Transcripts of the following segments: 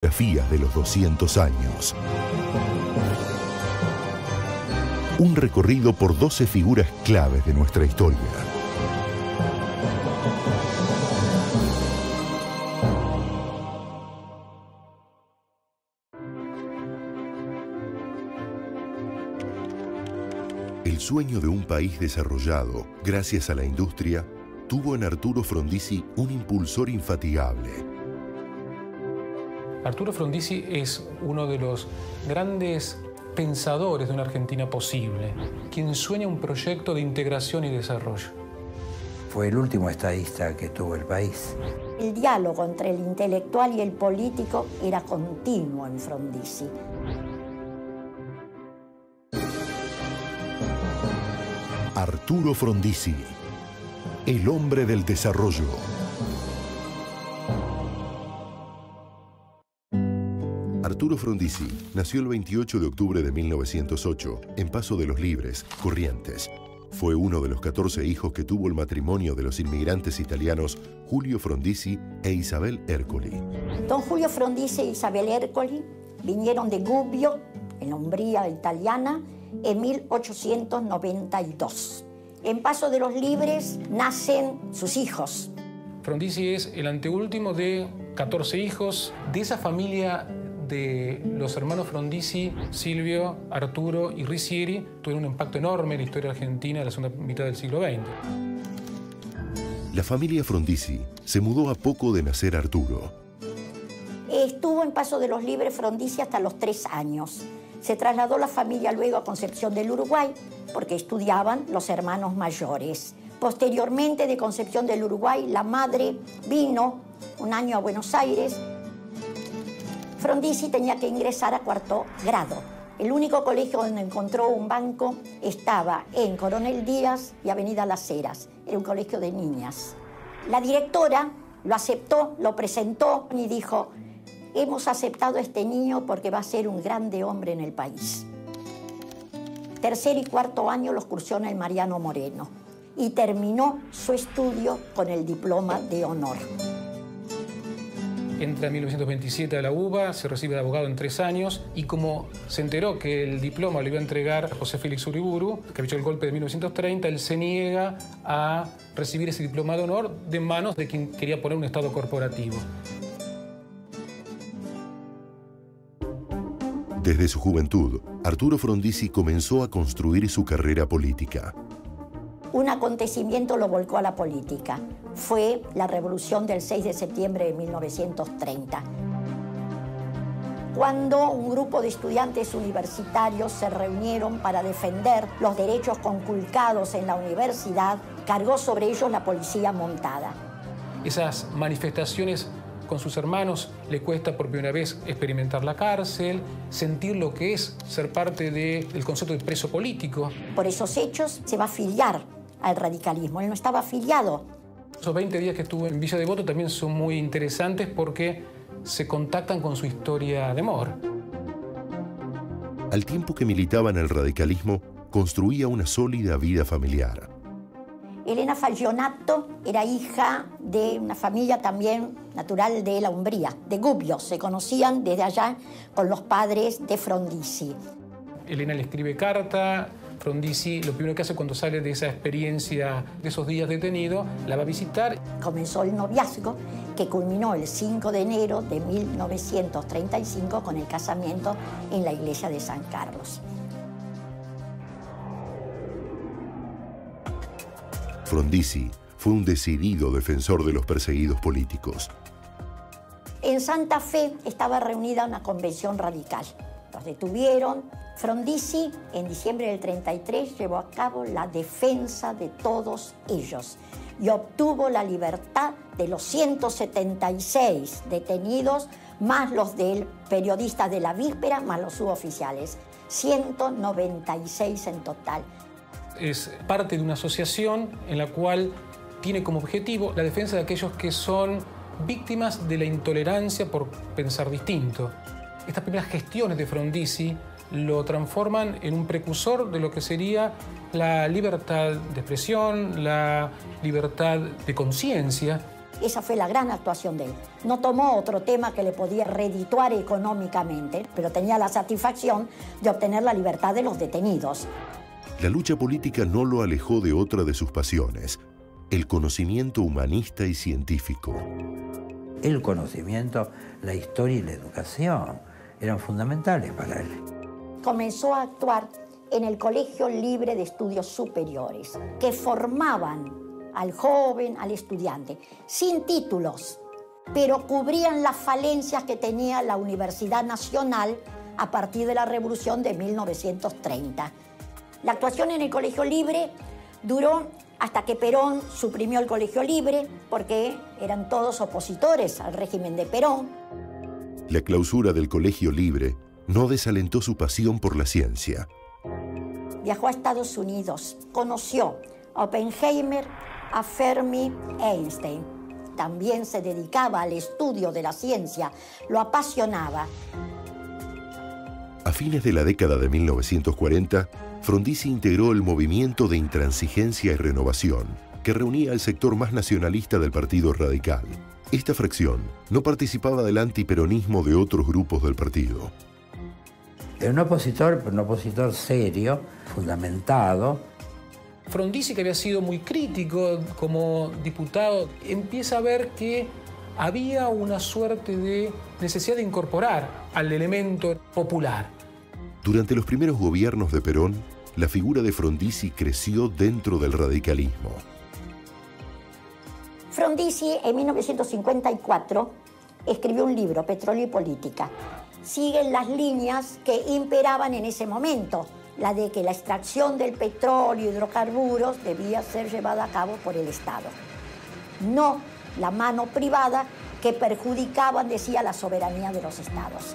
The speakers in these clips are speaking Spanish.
Fotografías de los 200 años. Un recorrido por 12 figuras claves de nuestra historia. El sueño de un país desarrollado, gracias a la industria, tuvo en Arturo Frondizi un impulsor infatigable. Arturo Frondizi es uno de los grandes pensadores de una Argentina posible, quien sueña un proyecto de integración y desarrollo. Fue el último estadista que tuvo el país. El diálogo entre el intelectual y el político era continuo en Frondizi. Arturo Frondizi, el hombre del desarrollo. Arturo Frondizi nació el 28 de octubre de 1908 en Paso de los Libres, Corrientes. Fue uno de los 14 hijos que tuvo el matrimonio de los inmigrantes italianos Julio Frondizi e Isabel Ercoli. Don Julio Frondizi e Isabel Ercoli vinieron de Gubbio, en la Umbría italiana, en 1892. En Paso de los Libres nacen sus hijos. Frondizi es el anteúltimo de 14 hijos. De esa familia de los hermanos Frondizi, Silvio, Arturo y Ricieri, tuvieron un impacto enorme en la historia argentina de la segunda mitad del siglo XX. La familia Frondizi se mudó a poco de nacer Arturo. Estuvo en Paso de los Libres Frondizi hasta los 3 años. Se trasladó la familia luego a Concepción del Uruguay porque estudiaban los hermanos mayores. Posteriormente, de Concepción del Uruguay, la madre vino un año a Buenos Aires. Frondizi tenía que ingresar a 4º grado. El único colegio donde encontró un banco estaba en Coronel Díaz y Avenida Las Heras. Era un colegio de niñas. La directora lo aceptó, lo presentó y dijo: hemos aceptado a este niño porque va a ser un grande hombre en el país. 3er y 4º año los cursó en el Mariano Moreno y terminó su estudio con el diploma de honor. Entra en 1927 a la UBA, se recibe de abogado en 3 años y como se enteró que el diploma lo iba a entregar José Félix Uriburu, que había hecho el golpe de 1930, él se niega a recibir ese diploma de honor de manos de quien quería poner un Estado corporativo. Desde su juventud, Arturo Frondizi comenzó a construir su carrera política. Un acontecimiento lo volcó a la política. Fue la revolución del 6 de septiembre de 1930. Cuando un grupo de estudiantes universitarios se reunieron para defender los derechos conculcados en la universidad, cargó sobre ellos la policía montada. Esas manifestaciones con sus hermanos le cuesta por primera vez experimentar la cárcel, sentir lo que es ser parte del concepto de preso político. Por esos hechos se va a afiliar al radicalismo. Él no estaba afiliado. Esos 20 días que estuvo en Villa Devoto también son muy interesantes porque se contactan con su historia de amor. Al tiempo que militaba en el radicalismo, construía una sólida vida familiar. Elena Falgionato era hija de una familia también natural de la Umbría, de Gubbio. Se conocían desde allá con los padres de Frondizi. Elena le escribe carta. Frondizi lo primero que hace cuando sale de esa experiencia, de esos días detenido, la va a visitar. Comenzó el noviazgo que culminó el 5 de enero de 1935 con el casamiento en la iglesia de San Carlos. Frondizi fue un decidido defensor de los perseguidos políticos. En Santa Fe estaba reunida una convención radical. Los detuvieron. Frondizi, en diciembre del 33, llevó a cabo la defensa de todos ellos y obtuvo la libertad de los 176 detenidos, más los del periodista de la víspera, más los suboficiales. 196 en total. Es parte de una asociación en la cual tiene como objetivo la defensa de aquellos que son víctimas de la intolerancia por pensar distinto. Estas primeras gestiones de Frondizi lo transforman en un precursor de lo que sería la libertad de expresión, la libertad de conciencia. Esa fue la gran actuación de él. No tomó otro tema que le podía redituar económicamente, pero tenía la satisfacción de obtener la libertad de los detenidos. La lucha política no lo alejó de otra de sus pasiones, el conocimiento humanista y científico. El conocimiento, la historia y la educación eran fundamentales para él. Comenzó a actuar en el Colegio Libre de Estudios Superiores, que formaban al joven, al estudiante, sin títulos, pero cubrían las falencias que tenía la Universidad Nacional a partir de la Revolución de 1930. La actuación en el Colegio Libre duró hasta que Perón suprimió el Colegio Libre, porque eran todos opositores al régimen de Perón. La clausura del Colegio Libre no desalentó su pasión por la ciencia. Viajó a Estados Unidos, conoció a Oppenheimer, a Fermi, Einstein. También se dedicaba al estudio de la ciencia, lo apasionaba. A fines de la década de 1940, Frondizi integró el movimiento de intransigencia y renovación, que reunía al sector más nacionalista del Partido Radical. Esta fracción no participaba del antiperonismo de otros grupos del partido. Era un opositor serio, fundamentado. Frondizi, que había sido muy crítico como diputado, empieza a ver que había una suerte de necesidad de incorporar al elemento popular. Durante los primeros gobiernos de Perón, la figura de Frondizi creció dentro del radicalismo. Frondizi, en 1954, escribió un libro, Petróleo y Política. Siguen las líneas que imperaban en ese momento, la de que la extracción del petróleo y hidrocarburos debía ser llevada a cabo por el Estado. No la mano privada que perjudicaban, decía, la soberanía de los Estados.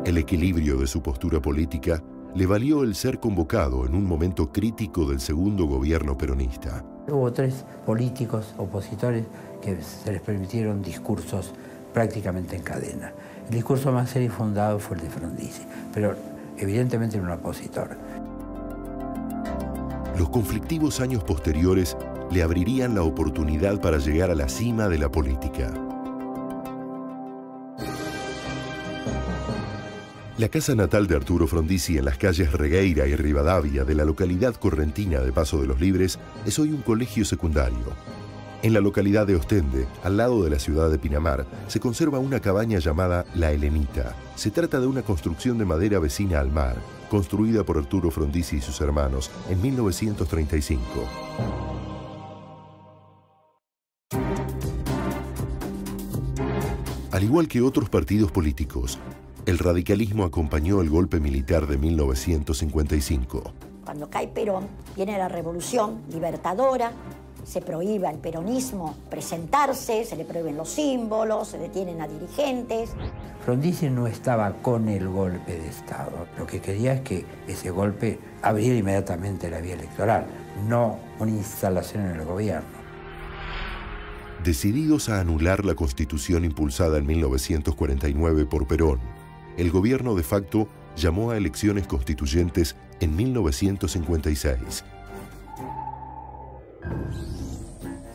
El equilibrio de su postura política le valió el ser convocado en un momento crítico del segundo gobierno peronista. Hubo 3 políticos opositores que se les permitieron discursos prácticamente en cadena. El discurso más serio y fundado fue el de Frondizi, pero evidentemente era un opositor. Los conflictivos años posteriores le abrirían la oportunidad para llegar a la cima de la política. La casa natal de Arturo Frondizi en las calles Regueira y Rivadavia de la localidad correntina de Paso de los Libres es hoy un colegio secundario. En la localidad de Ostende, al lado de la ciudad de Pinamar, se conserva una cabaña llamada La Helenita. Se trata de una construcción de madera vecina al mar, construida por Arturo Frondizi y sus hermanos en 1935. Al igual que otros partidos políticos, el radicalismo acompañó el golpe militar de 1955. Cuando cae Perón, viene la revolución libertadora, se prohíbe al peronismo presentarse, se le prohíben los símbolos, se detienen a dirigentes. Frondizi no estaba con el golpe de Estado. Lo que quería es que ese golpe abriera inmediatamente la vía electoral, no una instalación en el gobierno. Decididos a anular la Constitución impulsada en 1949 por Perón, el gobierno de facto llamó a elecciones constituyentes en 1956.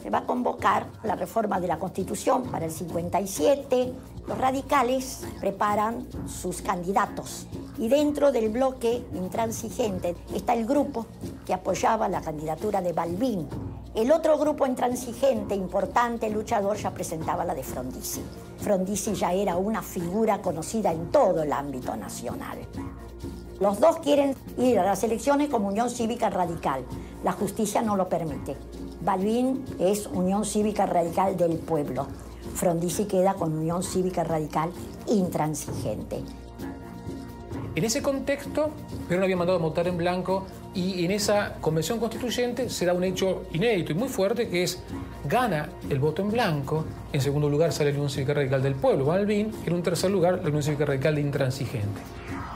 Se va a convocar la reforma de la Constitución para el 57. Los radicales preparan sus candidatos y dentro del bloque intransigente está el grupo que apoyaba la candidatura de Balbín. El otro grupo intransigente, importante, luchador, ya presentaba la de Frondizi. Frondizi ya era una figura conocida en todo el ámbito nacional. Los dos quieren ir a las elecciones como Unión Cívica Radical. La justicia no lo permite. Balbín es Unión Cívica Radical del Pueblo. Frondizi queda con Unión Cívica Radical intransigente. En ese contexto, Perón había mandado a votar en blanco y en esa convención constituyente se da un hecho inédito y muy fuerte, que es gana el voto en blanco. En segundo lugar sale la Unión Cívica Radical del Pueblo, Balbín, y en un tercer lugar la Unión Cívica Radical de Intransigente.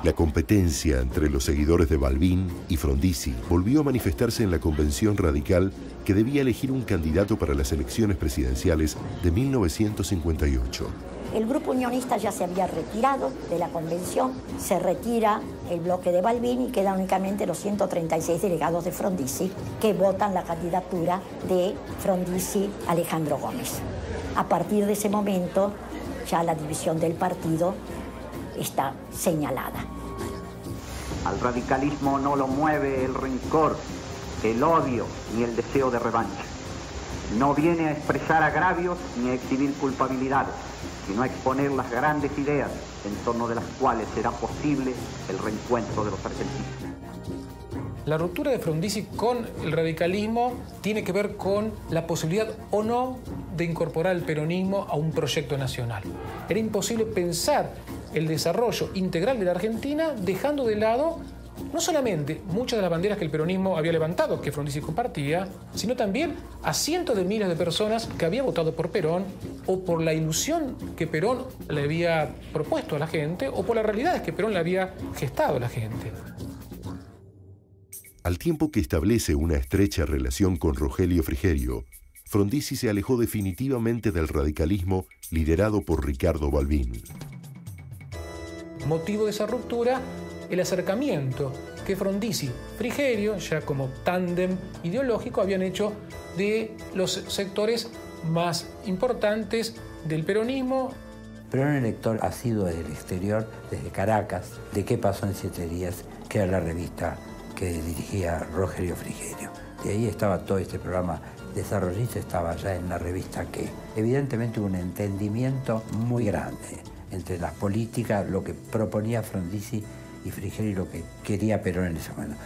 La competencia entre los seguidores de Balbín y Frondizi volvió a manifestarse en la convención radical que debía elegir un candidato para las elecciones presidenciales de 1958. El grupo unionista ya se había retirado de la convención, se retira el bloque de Balbín y quedan únicamente los 136 delegados de Frondizi que votan la candidatura de Frondizi Alejandro Gómez. A partir de ese momento, ya la división del partido está señalada. Al radicalismo no lo mueve el rencor, el odio ni el deseo de revancha. No viene a expresar agravios ni a exhibir culpabilidades, sino a exponer las grandes ideas en torno de las cuales será posible el reencuentro de los argentinos. La ruptura de Frondizi con el radicalismo tiene que ver con la posibilidad o no de incorporar el peronismo a un proyecto nacional. Era imposible pensar el desarrollo integral de la Argentina dejando de lado no solamente muchas de las banderas que el peronismo había levantado, que Frondizi compartía, sino también a cientos de miles de personas que había votado por Perón o por la ilusión que Perón le había propuesto a la gente o por las realidades que Perón le había gestado a la gente. Al tiempo que establece una estrecha relación con Rogelio Frigerio, Frondizi se alejó definitivamente del radicalismo liderado por Ricardo Balbín. Motivo de esa ruptura, el acercamiento que Frondizi y Frigerio, ya como tándem ideológico, habían hecho de los sectores más importantes del peronismo. Perón elector ha sido desde el exterior, desde Caracas, de Qué pasó en 7 días, que era la revista que dirigía Rogelio Frigerio. De ahí estaba todo este programa desarrollista, estaba ya en la revista Que. Evidentemente hubo un entendimiento muy grande entre las políticas, lo que proponía Frondizi y Frigerio y lo que quería Perón en ese momento.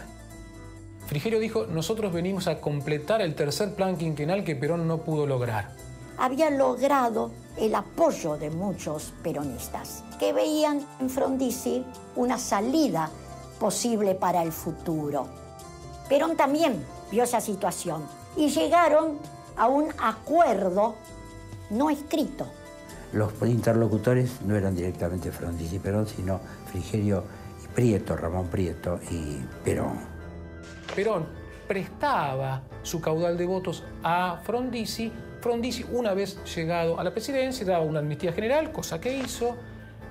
Frigerio dijo, nosotros venimos a completar el tercer plan quinquenal que Perón no pudo lograr. Había logrado el apoyo de muchos peronistas que veían en Frondizi una salida posible para el futuro. Perón también vio esa situación y llegaron a un acuerdo no escrito. Los interlocutores no eran directamente Frondizi y Perón, sino Frigerio y Prieto, Ramón Prieto y Perón. Perón prestaba su caudal de votos a Frondizi. Frondizi, una vez llegado a la presidencia, daba una amnistía general, cosa que hizo,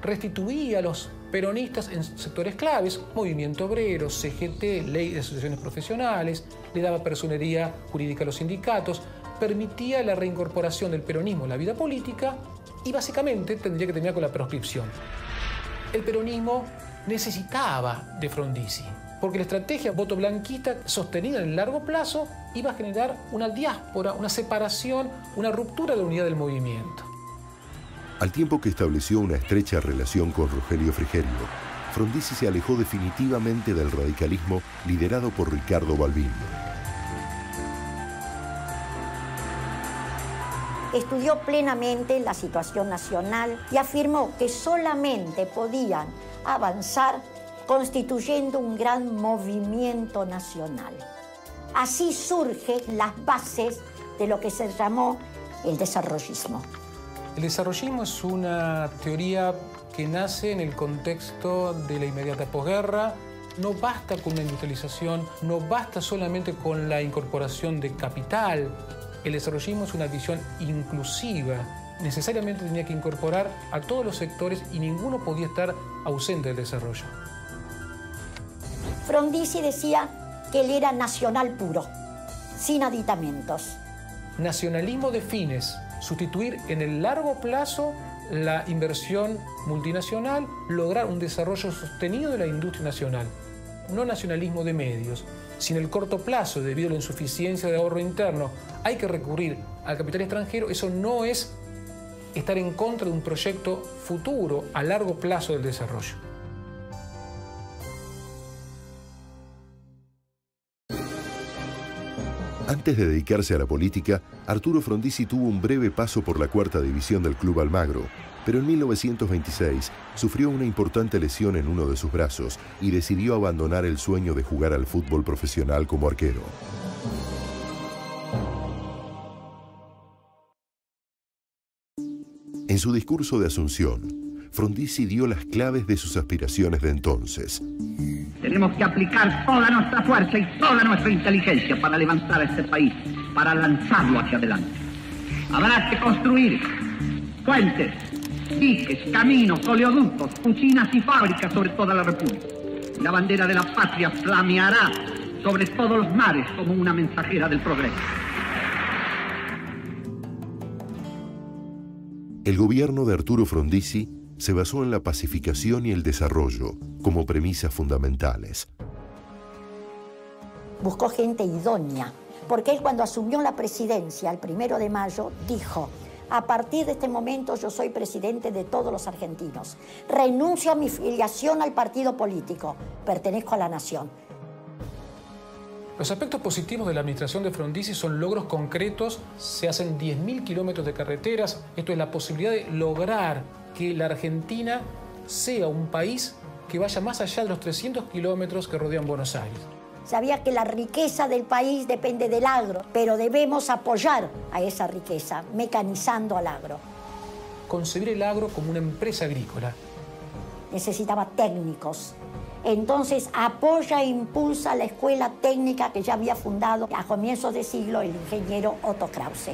restituía a los peronistas en sectores claves, movimiento obrero, CGT, ley de asociaciones profesionales, le daba personería jurídica a los sindicatos, permitía la reincorporación del peronismo en la vida política y básicamente tendría que terminar con la proscripción. El peronismo necesitaba de Frondizi, porque la estrategia voto blanquista sostenida en el largo plazo iba a generar una diáspora, una separación, una ruptura de la unidad del movimiento. Al tiempo que estableció una estrecha relación con Rogelio Frigerio, Frondizi se alejó definitivamente del radicalismo liderado por Ricardo Balbín. Estudió plenamente la situación nacional y afirmó que solamente podían avanzar constituyendo un gran movimiento nacional. Así surgen las bases de lo que se llamó el desarrollismo. El desarrollismo es una teoría que nace en el contexto de la inmediata posguerra. No basta con una industrialización, no basta solamente con la incorporación de capital. El desarrollismo es una visión inclusiva. Necesariamente tenía que incorporar a todos los sectores y ninguno podía estar ausente del desarrollo. Frondizi decía que él era nacional puro, sin aditamentos. Nacionalismo de fines, sustituir en el largo plazo la inversión multinacional, lograr un desarrollo sostenido de la industria nacional. No nacionalismo de medios. Si en el corto plazo, debido a la insuficiencia de ahorro interno, hay que recurrir al capital extranjero, eso no es estar en contra de un proyecto futuro a largo plazo del desarrollo. Antes de dedicarse a la política, Arturo Frondizi tuvo un breve paso por la 4ª división del Club Almagro, pero en 1926 sufrió una importante lesión en uno de sus brazos y decidió abandonar el sueño de jugar al fútbol profesional como arquero. En su discurso de Asunción, Frondizi dio las claves de sus aspiraciones de entonces. Tenemos que aplicar toda nuestra fuerza y toda nuestra inteligencia para levantar a este país, para lanzarlo hacia adelante. Habrá que construir puentes, diques, caminos, oleoductos, usinas y fábricas sobre toda la República. Y la bandera de la patria flameará sobre todos los mares como una mensajera del progreso. El gobierno de Arturo Frondizi se basó en la pacificación y el desarrollo como premisas fundamentales. Buscó gente idónea, porque él cuando asumió la presidencia el 1 de mayo dijo: a partir de este momento yo soy presidente de todos los argentinos. Renuncio a mi filiación al partido político, pertenezco a la nación. Los aspectos positivos de la administración de Frondizi son logros concretos. Se hacen 10.000 kilómetros de carreteras. Esto es la posibilidad de lograr que la Argentina sea un país que vaya más allá de los 300 kilómetros que rodean Buenos Aires. Sabía que la riqueza del país depende del agro, pero debemos apoyar a esa riqueza, mecanizando al agro. Concebir el agro como una empresa agrícola. Necesitaba técnicos. Entonces apoya e impulsa la escuela técnica que ya había fundado a comienzos de siglo el ingeniero Otto Krause.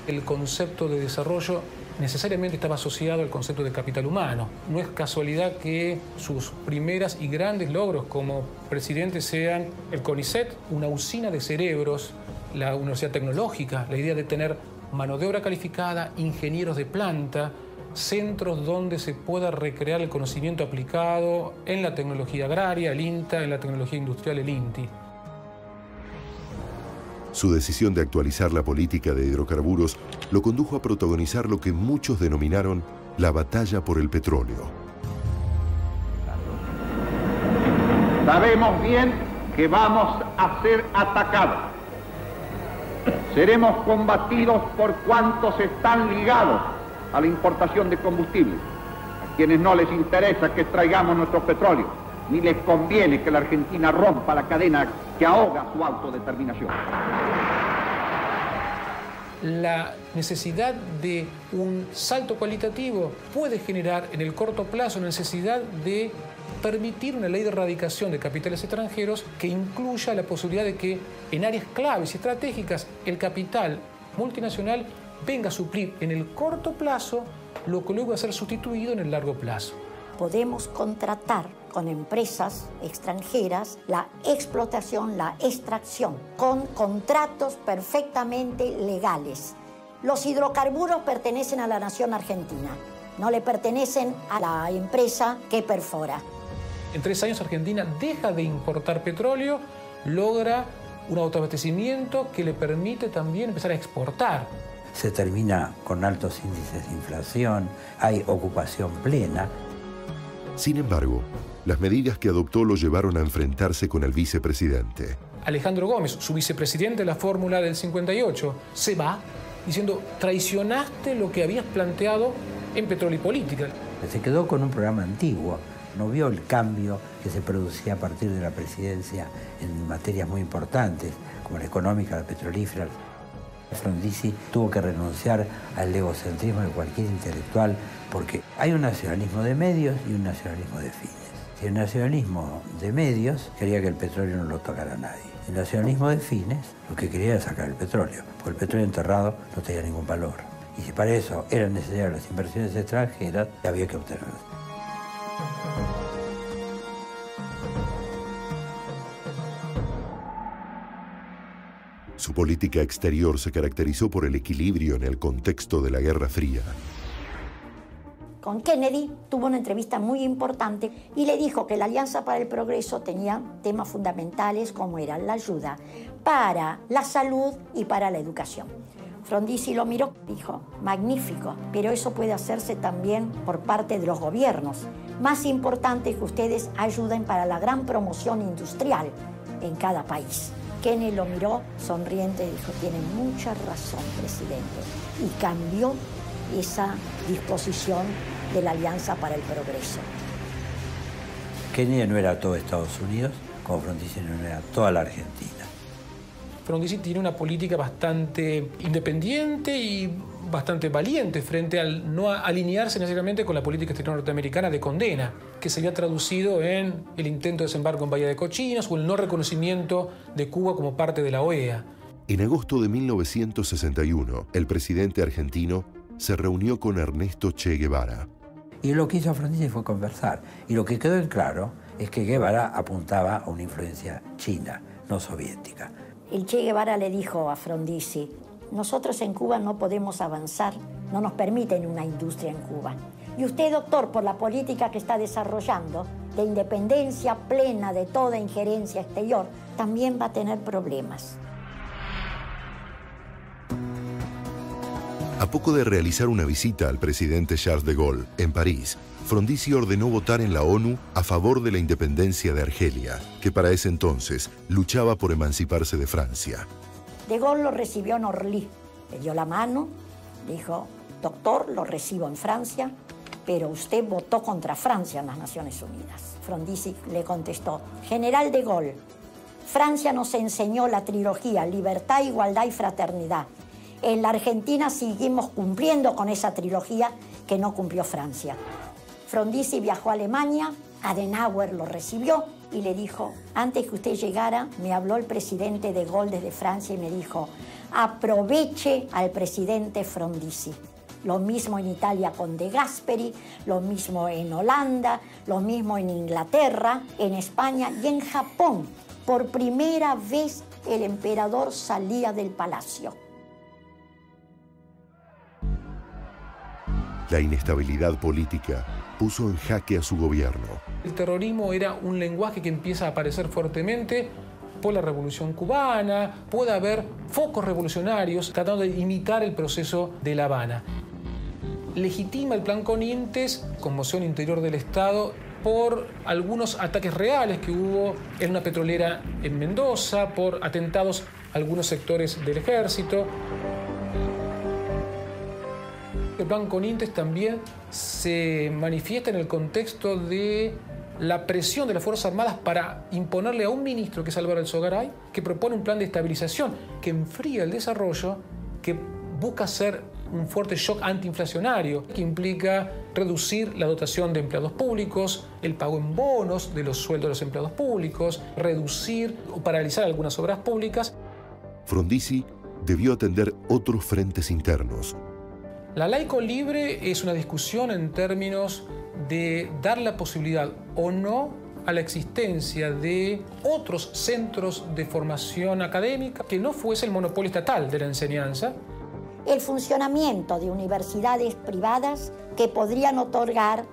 El concepto de desarrollo necesariamente estaba asociado al concepto de capital humano. No es casualidad que sus primeras y grandes logros como presidente sean el CONICET, una usina de cerebros, la Universidad Tecnológica, la idea de tener mano de obra calificada, ingenieros de planta, centros donde se pueda recrear el conocimiento aplicado en la tecnología agraria, el INTA, en la tecnología industrial, el INTI. Su decisión de actualizar la política de hidrocarburos lo condujo a protagonizar lo que muchos denominaron la batalla por el petróleo. Sabemos bien que vamos a ser atacados. Seremos combatidos por cuantos están ligados a la importación de combustible, a quienes no les interesa que extraigamos nuestro petróleo, ni les conviene que la Argentina rompa la cadena que ahoga su autodeterminación. La necesidad de un salto cualitativo puede generar en el corto plazo la necesidad de permitir una ley de erradicación de capitales extranjeros que incluya la posibilidad de que en áreas claves y estratégicas el capital multinacional venga a suplir en el corto plazo lo que luego va a ser sustituido en el largo plazo. Podemos contratar con empresas extranjeras la explotación, la extracción, con contratos perfectamente legales. Los hidrocarburos pertenecen a la nación argentina, no le pertenecen a la empresa que perfora. En 3 años Argentina deja de importar petróleo, logra un autoabastecimiento que le permite también empezar a exportar. Se termina con altos índices de inflación, hay ocupación plena. Sin embargo, las medidas que adoptó lo llevaron a enfrentarse con el vicepresidente. Alejandro Gómez, su vicepresidente de la fórmula del 58, se va diciendo: traicionaste lo que habías planteado en Petróleo y Política. Se quedó con un programa antiguo, no vio el cambio que se producía a partir de la presidencia en materias muy importantes, como la económica, la petrolífera. Frondizi tuvo que renunciar al egocentrismo de cualquier intelectual porque hay un nacionalismo de medios y un nacionalismo de fines. Si el nacionalismo de medios quería que el petróleo no lo tocara a nadie. El nacionalismo de fines lo que quería era sacar el petróleo, porque el petróleo enterrado no tenía ningún valor. Y si para eso eran necesarias las inversiones extranjeras, había que obtenerlas. Su política exterior se caracterizó por el equilibrio en el contexto de la Guerra Fría. Con Kennedy tuvo una entrevista muy importante y le dijo que la Alianza para el Progreso tenía temas fundamentales como era la ayuda para la salud y para la educación. Frondizi lo miró y dijo: magnífico, pero eso puede hacerse también por parte de los gobiernos. Más importante que ustedes ayuden para la gran promoción industrial en cada país. Kennedy lo miró sonriente y dijo: tiene mucha razón, presidente. Y cambió esa disposición de la Alianza para el Progreso. Kennedy no era todo Estados Unidos, como Frondizi no era toda la Argentina. Frondizi tiene una política bastante independiente y bastante valiente frente al no alinearse necesariamente con la política exterior norteamericana de condena, que se había traducido en el intento de desembarco en Bahía de Cochinos o el no reconocimiento de Cuba como parte de la OEA. En agosto de 1961, el presidente argentino se reunió con Ernesto Che Guevara. Y lo que hizo Frondizi fue conversar. Y lo que quedó en claro es que Guevara apuntaba a una influencia china, no soviética. El Che Guevara le dijo a Frondizi: nosotros en Cuba no podemos avanzar, no nos permiten una industria en Cuba. Y usted, doctor, por la política que está desarrollando, de independencia plena de toda injerencia exterior, también va a tener problemas. A poco de realizar una visita al presidente Charles de Gaulle en París, Frondizi ordenó votar en la ONU a favor de la independencia de Argelia, que para ese entonces luchaba por emanciparse de Francia. De Gaulle lo recibió en Orly, le dio la mano, dijo: doctor, lo recibo en Francia, pero usted votó contra Francia en las Naciones Unidas. Frondizi le contestó: general de Gaulle, Francia nos enseñó la trilogía libertad, igualdad y fraternidad. En la Argentina seguimos cumpliendo con esa trilogía que no cumplió Francia. Frondizi viajó a Alemania, Adenauer lo recibió y le dijo: antes que usted llegara, me habló el presidente de Gaulle desde Francia y me dijo: aproveche al presidente Frondizi. Lo mismo en Italia con De Gasperi, lo mismo en Holanda, lo mismo en Inglaterra, en España y en Japón. Por primera vez el emperador salía del palacio. La inestabilidad política puso en jaque a su gobierno. El terrorismo era un lenguaje que empieza a aparecer fuertemente por la Revolución Cubana. Puede haber focos revolucionarios tratando de imitar el proceso de La Habana. Legitima el Plan Corrientes, conmoción interior del Estado, por algunos ataques reales que hubo en una petrolera en Mendoza, por atentados a algunos sectores del ejército. El Plan Corrientes también se manifiesta en el contexto de la presión de las Fuerzas Armadas para imponerle a un ministro, que es Álvaro Alzogaray, que propone un plan de estabilización que enfría el desarrollo, que busca hacer un fuerte shock antiinflacionario, que implica reducir la dotación de empleados públicos, el pago en bonos de los sueldos de los empleados públicos, reducir o paralizar algunas obras públicas. Frondizi debió atender otros frentes internos. La laico libre es una discusión en términos de dar la posibilidad o no a la existencia de otros centros de formación académica que no fuese el monopolio estatal de la enseñanza. El funcionamiento de universidades privadas que podrían otorgar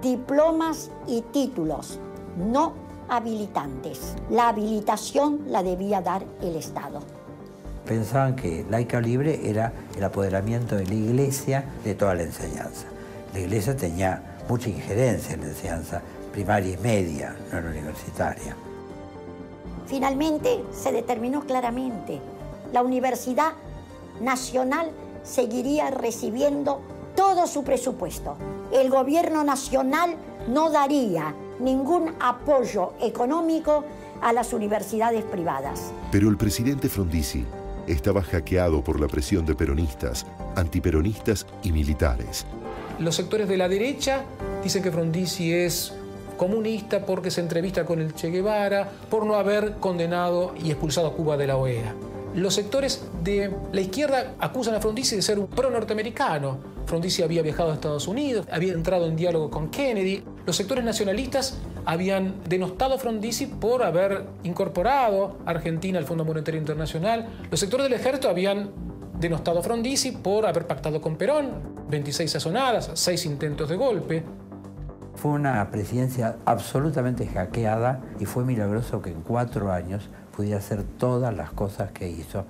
diplomas y títulos no habilitantes. La habilitación la debía dar el Estado. Pensaban que laica libre era el apoderamiento de la Iglesia de toda la enseñanza. La Iglesia tenía mucha injerencia en la enseñanza primaria y media, no en la universitaria. Finalmente se determinó claramente: la Universidad Nacional seguiría recibiendo todo su presupuesto. El gobierno nacional no daría ningún apoyo económico a las universidades privadas. Pero el presidente Frondizi estaba hackeado por la presión de peronistas, antiperonistas y militares. Los sectores de la derecha dicen que Frondizi es comunista porque se entrevista con el Che Guevara, por no haber condenado y expulsado a Cuba de la OEA. Los sectores de la izquierda acusan a Frondizi de ser un pro-norteamericano. Frondizi había viajado a Estados Unidos, había entrado en diálogo con Kennedy. Los sectores nacionalistas habían denostado a Frondizi por haber incorporado a Argentina al Fondo Monetario Internacional. Los sectores del ejército habían denostado a Frondizi por haber pactado con Perón, 26 sazonadas, 6 intentos de golpe. Fue una presidencia absolutamente hackeada y fue milagroso que en 4 años pudiera hacer todas las cosas que hizo.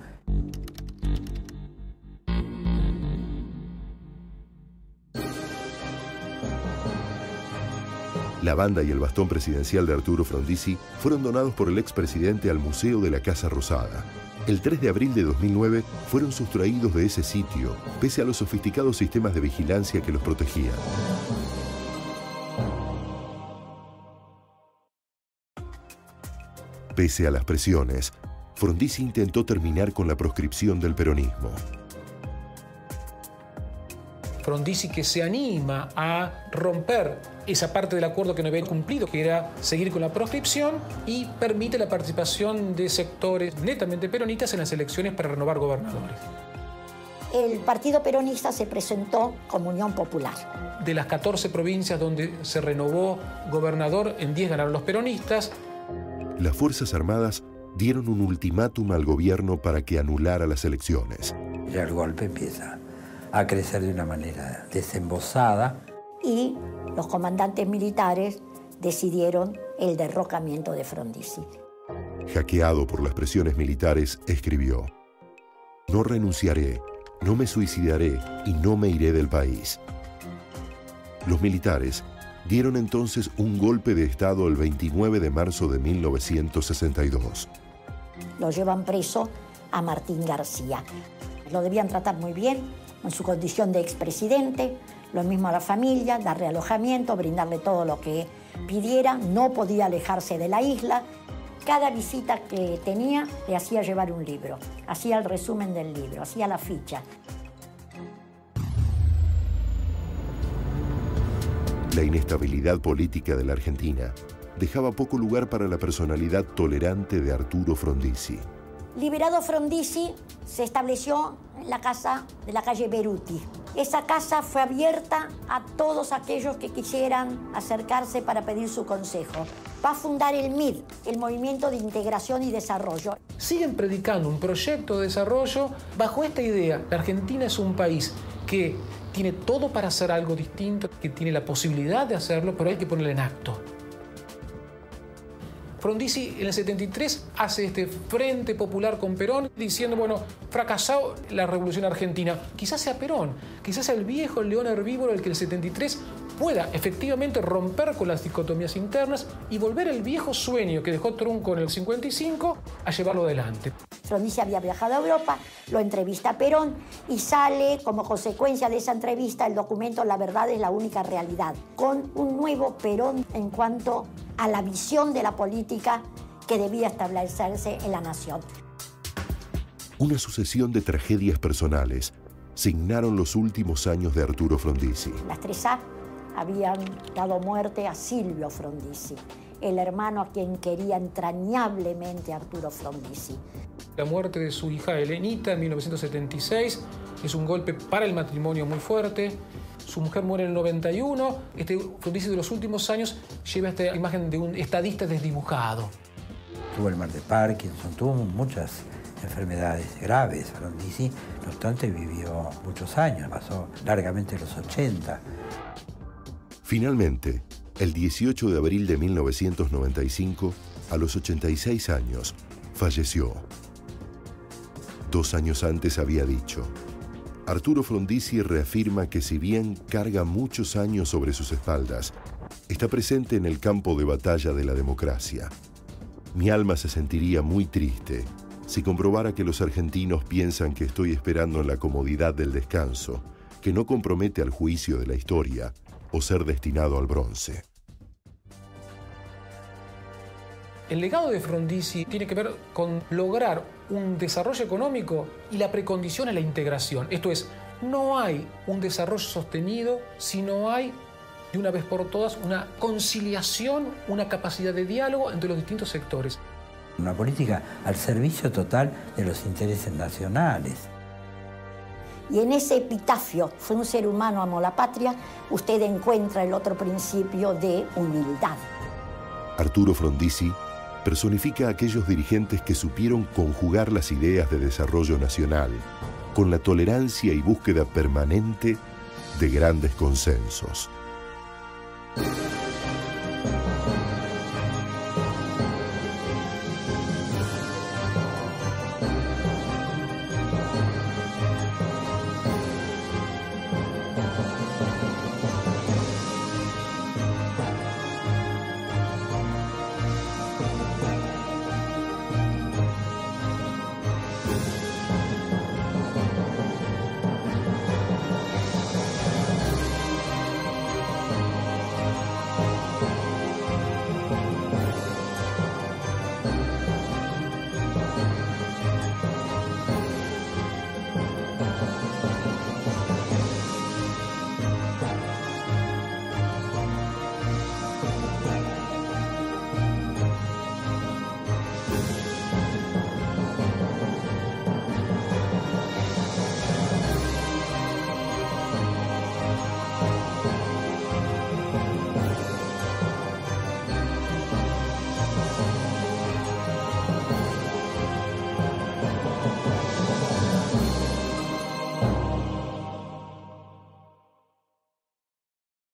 La banda y el bastón presidencial de Arturo Frondizi fueron donados por el expresidente al Museo de la Casa Rosada. El 3 de abril de 2009 fueron sustraídos de ese sitio, pese a los sofisticados sistemas de vigilancia que los protegían. Pese a las presiones, Frondizi intentó terminar con la proscripción del peronismo. Frondizi, que se anima a romper esa parte del acuerdo que no había cumplido, que era seguir con la proscripción, y permite la participación de sectores netamente peronistas en las elecciones para renovar gobernadores. el Partido Peronista se presentó como Unión Popular. De las 14 provincias donde se renovó gobernador, en 10 ganaron los peronistas. Las Fuerzas Armadas dieron un ultimátum al gobierno para que anulara las elecciones. Ya el golpe empieza a crecer de una manera desembosada. Y los comandantes militares decidieron el derrocamiento de Frondizi. Hackeado por las presiones militares, escribió: "No renunciaré, no me suicidaré y no me iré del país". Los militares dieron entonces un golpe de Estado el 29 de marzo de 1962. Lo llevan preso a Martín García. Lo debían tratar muy bien en su condición de expresidente, lo mismo a la familia, darle alojamiento, brindarle todo lo que pidiera. No podía alejarse de la isla. Cada visita que tenía le hacía llevar un libro, hacía el resumen del libro, hacía la ficha. La inestabilidad política de la Argentina dejaba poco lugar para la personalidad tolerante de Arturo Frondizi. Liberado Frondizi, se estableció en la casa de la calle Beruti. Esa casa fue abierta a todos aquellos que quisieran acercarse para pedir su consejo. Va a fundar el MID, el Movimiento de Integración y Desarrollo. Siguen predicando un proyecto de desarrollo bajo esta idea. La Argentina es un país que tiene todo para hacer algo distinto, que tiene la posibilidad de hacerlo, pero hay que ponerlo en acto. Frondizi en el 73 hace este Frente Popular con Perón, diciendo, bueno, fracasó la Revolución Argentina. Quizás sea Perón, quizás sea el viejo león herbívoro el que el 73 pueda efectivamente romper con las dicotomías internas y volver el viejo sueño que dejó Trunco en el 55 a llevarlo adelante. Frondizi había viajado a Europa, lo entrevista a Perón y sale como consecuencia de esa entrevista el documento La verdad es la única realidad, con un nuevo Perón en cuanto a la visión de la política que debía establecerse en la nación. Una sucesión de tragedias personales signaron los últimos años de Arturo Frondizi. Las 3A habían dado muerte a Silvio Frondizi, el hermano a quien quería entrañablemente Arturo Frondizi. La muerte de su hija Elenita en 1976 es un golpe para el matrimonio muy fuerte. Su mujer muere en el 91. Frondizi de los últimos años lleva esta imagen de un estadista desdibujado. Tuvo el mal de Parkinson, tuvo muchas enfermedades graves. Frondizi, no obstante, vivió muchos años, pasó largamente los 80. Finalmente, el 18 de abril de 1995, a los 86 años, falleció. 2 años antes había dicho: Arturo Frondizi reafirma que si bien carga muchos años sobre sus espaldas, está presente en el campo de batalla de la democracia. Mi alma se sentiría muy triste si comprobara que los argentinos piensan que estoy esperando en la comodidad del descanso, que no compromete al juicio de la historia o ser destinado al bronce. El legado de Frondizi tiene que ver con lograr un desarrollo económico y la precondición es la integración. Esto es, no hay un desarrollo sostenido si no hay, de una vez por todas, una conciliación, una capacidad de diálogo entre los distintos sectores. Una política al servicio total de los intereses nacionales. Y en ese epitafio, fue un ser humano, amó la patria, usted encuentra el otro principio de humildad. Arturo Frondizi personifica a aquellos dirigentes que supieron conjugar las ideas de desarrollo nacional con la tolerancia y búsqueda permanente de grandes consensos.